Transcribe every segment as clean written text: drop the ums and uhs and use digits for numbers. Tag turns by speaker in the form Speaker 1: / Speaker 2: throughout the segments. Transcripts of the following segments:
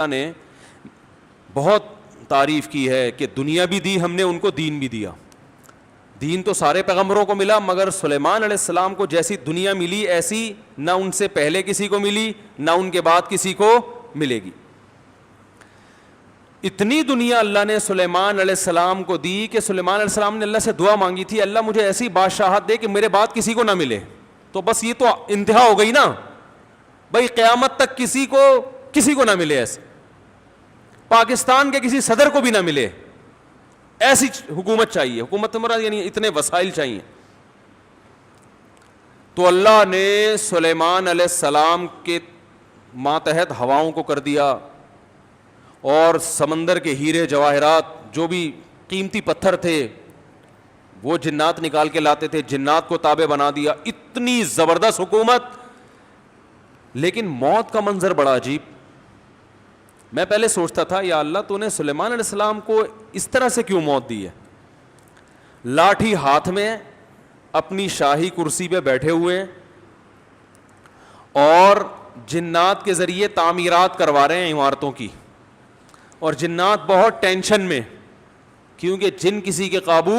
Speaker 1: نے بہت تعریف کی ہے کہ دنیا بھی دی ہم نے ان کو، دین بھی دیا. دین تو سارے پیغمبروں کو ملا، مگر سلیمان علیہ السلام کو جیسی دنیا ملی ایسی نہ ان سے پہلے کسی کو ملی نہ ان کے بعد کسی کو ملے گی. اتنی دنیا اللہ نے سلیمان علیہ السلام کو دی کہ سلیمان علیہ السلام نے اللہ سے دعا مانگی تھی، اللہ مجھے ایسی بادشاہت دے کہ میرے بعد کسی کو نہ ملے. تو بس یہ تو انتہا ہو گئی نا بھائی، قیامت تک کسی کو نہ ملے، ایسے پاکستان کے کسی صدر کو بھی نہ ملے، ایسی حکومت چاہیے. حکومت مراد یعنی اتنے وسائل چاہیے. تو اللہ نے سلیمان علیہ السلام کے ماتحت ہواؤں کو کر دیا، اور سمندر کے ہیرے جواہرات جو بھی قیمتی پتھر تھے وہ جنات نکال کے لاتے تھے، جنات کو تابع بنا دیا. اتنی زبردست حکومت. لیکن موت کا منظر بڑا عجیب. میں پہلے سوچتا تھا یا اللہ تو نے سلیمان علیہ السلام کو اس طرح سے کیوں موت دی ہے؟ لاٹھی ہاتھ میں اپنی شاہی کرسی پہ بیٹھے ہوئے اور جنات کے ذریعے تعمیرات کروا رہے ہیں عمارتوں کی، اور جنات بہت ٹینشن میں، کیونکہ جن کسی کے قابو،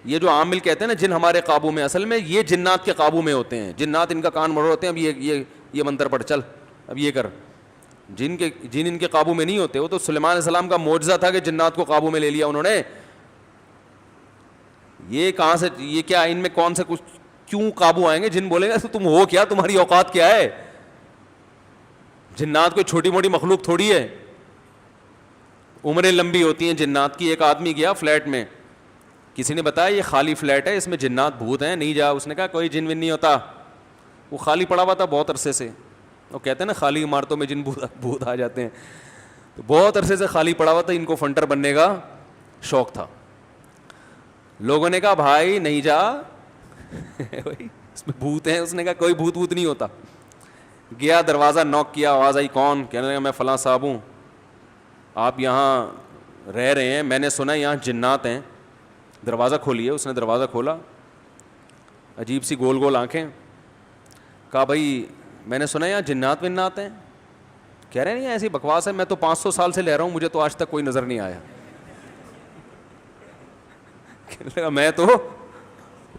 Speaker 1: یہ جو عامل کہتے ہیں نا جن ہمارے قابو میں، اصل میں یہ جنات کے قابو میں ہوتے ہیں. جنات ان کا کان مروڑ ہوتے ہیں، اب یہ منتر پڑھ، چل اب یہ کر. جن ان کے قابو میں نہیں ہوتے. وہ تو سلیمان علیہ السلام کا معجزہ تھا کہ جنات کو قابو میں لے لیا انہوں نے. یہ کہاں سے، یہ کیا، ان میں کون سے کچھ کیوں قابو آئیں گے؟ جن بولیں گے تم ہو کیا، تمہاری اوقات کیا ہے؟ جنات کوئی چھوٹی موٹی مخلوق تھوڑی ہے، عمریں لمبی ہوتی ہیں جنات کی. ایک آدمی گیا فلیٹ میں، کسی نے بتایا یہ خالی فلیٹ ہے، اس میں جنات بھوت ہیں، نہیں جا. اس نے کہا کوئی جن ون نہیں ہوتا. وہ خالی پڑا ہوا تھا بہت عرصے سے. وہ کہتے ہیں نا خالی عمارتوں میں جن بھوت آ جاتے ہیں. تو بہت عرصے سے خالی پڑا ہوا تھا، ان کو فنٹر بننے کا شوق تھا. لوگوں نے کہا بھائی نہیں جا اس میں بھوت ہیں. اس نے کہا کوئی بھوت نہیں ہوتا. گیا دروازہ نوک کیا، آواز آئی کون؟ کہنے لگا میں فلاں صاحب ہوں، آپ یہاں رہ رہے ہیں، میں نے سنا یہاں جنات ہیں، دروازہ کھولیے. اس نے دروازہ کھولا، عجیب سی گول گول آنکھیں. کہا بھائی میں نے سنا یہاں جنات ونات ہیں. کہہ رہے نہیں ایسی بکواس ہے، میں تو 500 سال سے لے رہا ہوں، مجھے تو آج تک کوئی نظر نہیں آیا. کہنے لگا میں تو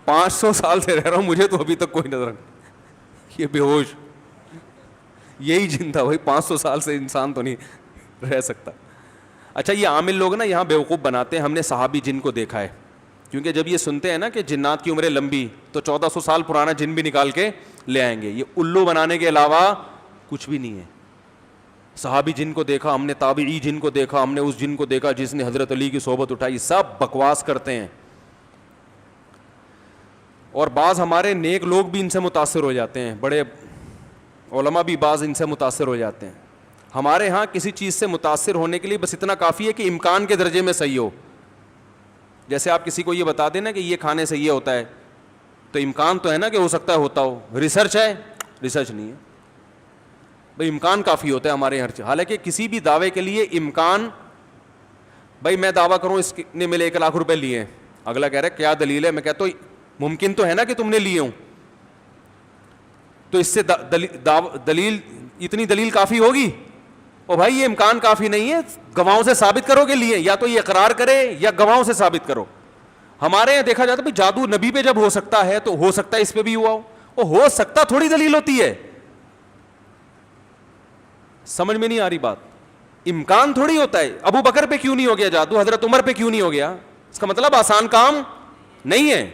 Speaker 1: 500 سال سے رہ رہا ہوں، مجھے تو ابھی تک کوئی نظر نہیں. یہ بے ہوش یہی جن تھا بھائی، 500 سال سے انسان تو نہیں رہ سکتا. اچھا یہ عامل لوگ نا یہاں بیوقوف بناتے ہیں. ہم نے صحابی جن کو دیکھا ہے، کیونکہ جب یہ سنتے ہیں نا کہ جنات کی عمریں لمبی، تو 1400 سال پرانا جن بھی نکال کے لے آئیں گے. یہ الو بنانے کے علاوہ کچھ بھی نہیں ہے. صحابی جن کو دیکھا ہم نے، تابعی جن کو دیکھا ہم نے، اس جن کو دیکھا جس نے حضرت علی کی صحبت اٹھائی. سب بکواس کرتے ہیں. اور بعض ہمارے نیک لوگ بھی ان سے متاثر ہو جاتے ہیں، بڑے علماء بھی بعض ان سے متاثر ہو جاتے ہیں. ہمارے ہاں کسی چیز سے متاثر ہونے کے لیے بس اتنا کافی ہے کہ امکان کے درجے میں صحیح ہو. جیسے آپ کسی کو یہ بتا دیں نا کہ یہ کھانے سے یہ ہوتا ہے، تو امکان تو ہے نا کہ ہو سکتا ہے ہوتا ہو. ریسرچ ہے؟ ریسرچ نہیں ہے بھائی، امکان کافی ہوتا ہے ہمارے ہر چیز. حالانکہ کسی بھی دعوے کے لیے امکان، بھائی میں دعویٰ کروں اس نے میرے 1 لاکھ روپے لیے ہیں، اگلا کہہ رہا ہے کیا دلیل ہے؟ میں کہتا ہوں ممکن تو ہے نا کہ تم نے لیے ہوں، تو اس سے دلیل، اتنی دلیل کافی ہوگی؟ او بھائی یہ امکان کافی نہیں ہے، گواہوں سے ثابت کرو کہ لیے. یا تو یہ اقرار کرے یا گواہوں سے ثابت کرو. ہمارے یہاں دیکھا جاتا ہے جادو نبی پہ جب ہو سکتا ہے تو ہو سکتا ہے اس پہ بھی ہوا ہو. وہ ہو سکتا تھوڑی دلیل ہوتی ہے. سمجھ میں نہیں آ رہی بات. امکان تھوڑی ہوتا ہے. ابو بکر پہ کیوں نہیں ہو گیا جادو، حضرت عمر پہ کیوں نہیں ہو گیا؟ اس کا مطلب آسان کام نہیں ہے.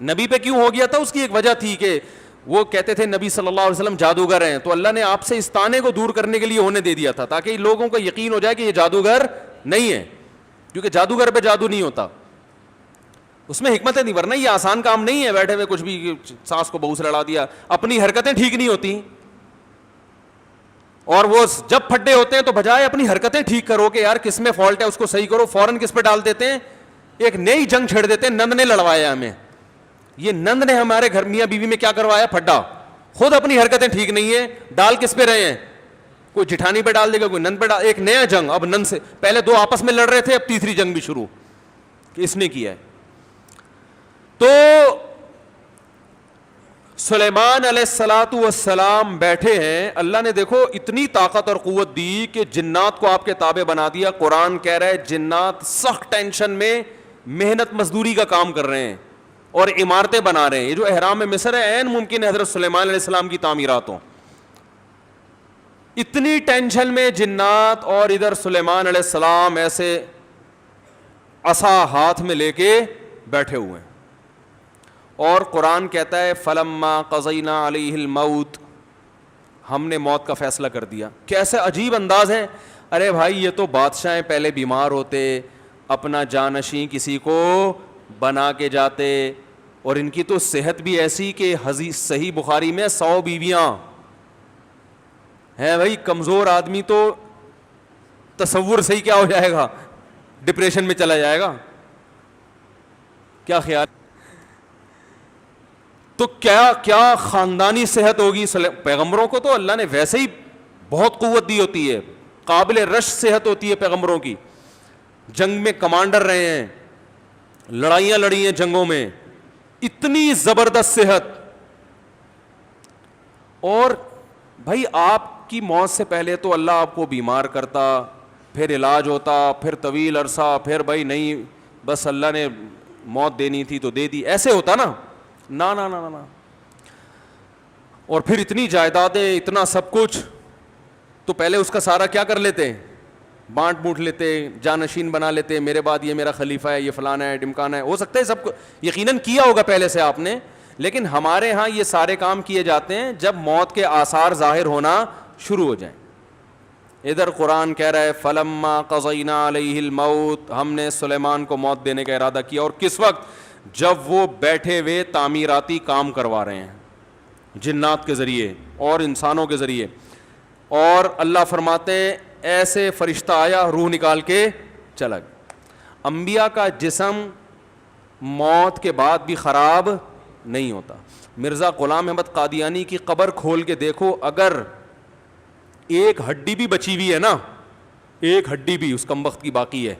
Speaker 1: نبی پہ کیوں ہو گیا تھا؟ اس کی ایک وجہ تھی کہ وہ کہتے تھے نبی صلی اللہ علیہ وسلم جادوگر ہیں، تو اللہ نے آپ سے اس طعنے کو دور کرنے کے لیے ہونے دے دیا تھا، تاکہ لوگوں کو یقین ہو جائے کہ یہ جادوگر نہیں ہے. کیونکہ جادوگر پہ جادو نہیں ہوتا، اس میں حکمت نہیں، ورنہ یہ آسان کام نہیں ہے بیٹھے ہوئے کچھ بھی ساس کو بہو سے لڑا دیا. اپنی حرکتیں ٹھیک نہیں ہوتی، اور وہ جب پھڈے ہوتے ہیں تو بجائے اپنی حرکتیں ٹھیک کرو کہ یار کس میں فالٹ ہے اس کو صحیح کرو، فوراً کس پہ ڈال دیتے ہیں، ایک نئی جنگ چھیڑ دیتے ہیں. نند نے لڑوایا ہمیں، یہ نند نے ہمارے گھر میاں بیوی میں کیا کروایا؟ پھڈا. خود اپنی حرکتیں ٹھیک نہیں ہے، ڈال کس پہ رہے ہیں؟ کوئی جٹھانی پہ ڈال دے گا، کوئی نند پہ ڈال. ایک نیا جنگ. اب نند سے پہلے 2 آپس میں لڑ رہے تھے، اب تیسری جنگ بھی شروع کہ اس نے کیا ہے. تو سلیمان علیہ الصلاۃ والسلام بیٹھے ہیں, اللہ نے دیکھو اتنی طاقت اور قوت دی کہ جنات کو آپ کے تابع بنا دیا. قرآن کہہ رہا ہے جنات سخت ٹینشن میں محنت مزدوری کا کام کر رہے ہیں اور عمارتیں بنا رہے ہیں. یہ جو احرام مصر ہے عین ممکن ہے حضرت سلیمان علیہ السلام کی تعمیرات ہوں. اتنی ٹینشن میں جنات, اور ادھر سلیمان علیہ السلام ایسے عصا ہاتھ میں لے کے بیٹھے ہوئے ہیں. اور قرآن کہتا ہے فلما قضینا علیہ الموت, ہم نے موت کا فیصلہ کر دیا. کیسے عجیب انداز ہے. ارے بھائی یہ تو بادشاہیں پہلے بیمار ہوتے, اپنا جانشین کسی کو بنا کے جاتے, اور ان کی تو صحت بھی ایسی کہ حدیث صحیح بخاری میں 100 بیویاں ہیں. بھائی کمزور آدمی تو تصور صحیح کیا ہو جائے گا, ڈپریشن میں چلا جائے گا. کیا خیال؟ تو کیا خاندانی صحت ہوگی. پیغمبروں کو تو اللہ نے ویسے ہی بہت قوت دی ہوتی ہے, قابل رش صحت ہوتی ہے پیغمبروں کی. جنگ میں کمانڈر رہے ہیں, لڑائیاں لڑی ہیں جنگوں میں, اتنی زبردست صحت. اور بھائی آپ کی موت سے پہلے تو اللہ آپ کو بیمار کرتا, پھر علاج ہوتا, پھر طویل عرصہ, پھر بھائی نہیں بس اللہ نے موت دینی تھی تو دے دی, ایسے ہوتا نا. نا نا نا نا. اور پھر اتنی جائیدادیں, اتنا سب کچھ, تو پہلے اس کا سارا کیا کر لیتے, بانٹ بوٹ لیتے, جانشین بنا لیتے, میرے بعد یہ میرا خلیفہ ہے, یہ فلانا ہے, ڈمکانا ہے. ہو سکتا ہے سب کو یقیناً کیا ہوگا پہلے سے آپ نے, لیکن ہمارے ہاں یہ سارے کام کیے جاتے ہیں جب موت کے آثار ظاہر ہونا شروع ہو جائیں. ادھر قرآن کہہ رہا ہے فلما قضینا علیہ الموت, ہم نے سلیمان کو موت دینے کا ارادہ کیا. اور کس وقت؟ جب وہ بیٹھے ہوئے تعمیراتی کام کروا رہے ہیں جنات کے ذریعے اور انسانوں کے ذریعے. اور اللہ فرماتے ہیں ایسے فرشتہ آیا, روح نکال کے چلا گیا. انبیاء کا جسم موت کے بعد بھی خراب نہیں ہوتا. مرزا غلام احمد قادیانی کی قبر کھول کے دیکھو, اگر ایک ہڈی بھی بچی ہوئی ہے نا, ایک ہڈی بھی اس کمبخت کی باقی ہے,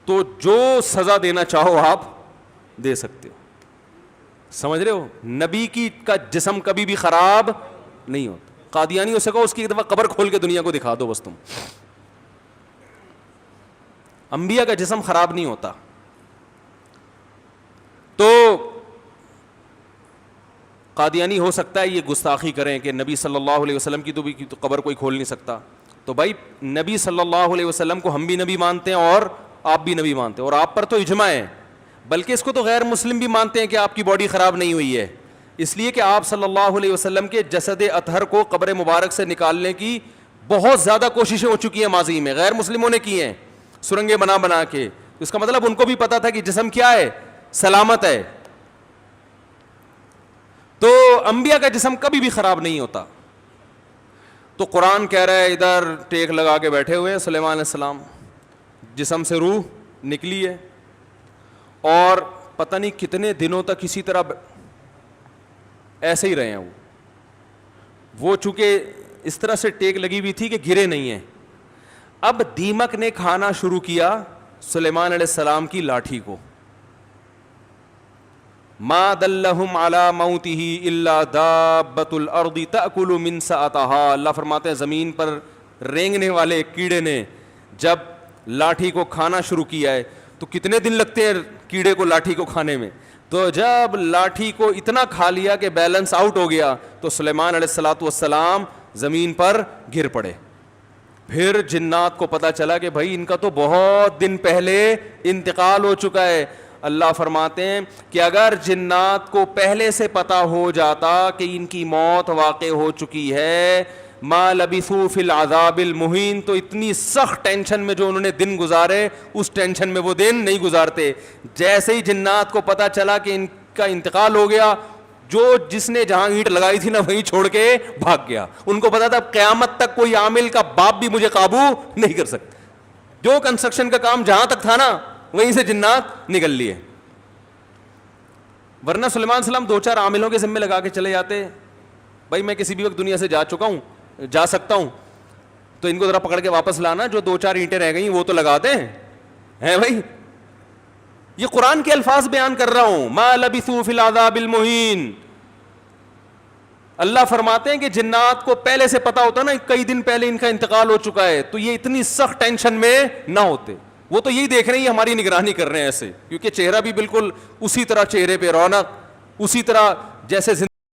Speaker 1: تو جو سزا دینا چاہو آپ دے سکتے ہو. سمجھ رہے ہو؟ نبی کی کا جسم کبھی بھی خراب نہیں ہوتا. قادیانی ہو سکو اس کی ایک دفعہ قبر کھول کے دنیا کو دکھا دو بس تم. انبیاء کا جسم خراب نہیں ہوتا. تو قادیانی ہو سکتا ہے یہ گستاخی کریں کہ نبی صلی اللہ علیہ وسلم کی تو قبر کوئی کھول نہیں سکتا. تو بھائی نبی صلی اللہ علیہ وسلم کو ہم بھی نبی مانتے ہیں اور آپ بھی نبی مانتے ہیں, اور آپ پر تو اجماع ہے, بلکہ اس کو تو غیر مسلم بھی مانتے ہیں کہ آپ کی باڈی خراب نہیں ہوئی ہے, اس لیے کہ آپ صلی اللہ علیہ وسلم کے جسد اطہر کو قبر مبارک سے نکالنے کی بہت زیادہ کوششیں ہو چکی ہیں ماضی میں, غیر مسلموں نے کی ہیں سرنگیں بنا بنا کے. اس کا مطلب ان کو بھی پتا تھا کہ جسم کیا ہے, سلامت ہے. تو انبیاء کا جسم کبھی بھی خراب نہیں ہوتا. تو قرآن کہہ رہا ہے ادھر ٹیک لگا کے بیٹھے ہوئے ہیں سلیمان علیہ السلام, جسم سے روح نکلی ہے, اور پتہ نہیں کتنے دنوں تک اسی طرح ایسے ہی رہے ہیں. وہ چونکہ اس طرح سے ٹیک لگی ہوئی تھی کہ گرے نہیں ہیں. اب دیمک نے کھانا شروع کیا سلیمان علیہ السلام کی لاٹھی کو. ما دلہم علی موتہ الا دابۃ الارض تأکل من سأتہا. اللہ فرماتے ہیں زمین پر رینگنے والے کیڑے نے جب لاٹھی کو کھانا شروع کیا ہے, تو کتنے دن لگتے ہیں کیڑے کو لاٹھی کو کھانے میں, تو جب لاٹھی کو اتنا کھا لیا کہ بیلنس آؤٹ ہو گیا تو سلیمان علیہ الصلاۃ والسلام زمین پر گر پڑے. پھر جنات کو پتہ چلا کہ بھائی ان کا تو بہت دن پہلے انتقال ہو چکا ہے. اللہ فرماتے ہیں کہ اگر جنات کو پہلے سے پتہ ہو جاتا کہ ان کی موت واقع ہو چکی ہے, ما لبثوا فی العذاب المہین, تو اتنی سخت ٹینشن میں جو انہوں نے دن گزارے اس ٹینشن میں وہ دن نہیں گزارتے. جیسے ہی جنات کو پتہ چلا کہ ان کا انتقال ہو گیا, جو جس نے جہاں اینٹ لگائی تھی نا وہیں چھوڑ کے بھاگ گیا. ان کو پتا تھا قیامت تک کوئی عامل کا باپ بھی مجھے قابو نہیں کر سکتا. جو کنسٹرکشن کا کام جہاں تک تھا نا وہیں سے جنات نکل لیے. ورنہ سلیمان علیہ السلام 2-4 عاملوں کے ذمے لگا کے چلے جاتے, بھائی میں کسی بھی وقت دنیا سے جا چکا ہوں, جا سکتا ہوں, تو ان کو ذرا پکڑ کے واپس لانا, جو 2-4 اینٹیں رہ گئی وہ تو لگا دیں ہیں بھائی. یہ قرآن کے الفاظ بیان کر رہا ہوں. ما لبثوا فی العذاب المہین. اللہ فرماتے ہیں کہ جنات کو پہلے سے پتا ہوتا نا کئی دن پہلے ان کا انتقال ہو چکا ہے تو یہ اتنی سخت ٹینشن میں نہ ہوتے. وہ تو یہی دیکھ رہے ہیں یہ ہماری نگرانی کر رہے ہیں ایسے, کیونکہ چہرہ بھی بالکل اسی طرح, چہرے پہ رونق اسی طرح جیسے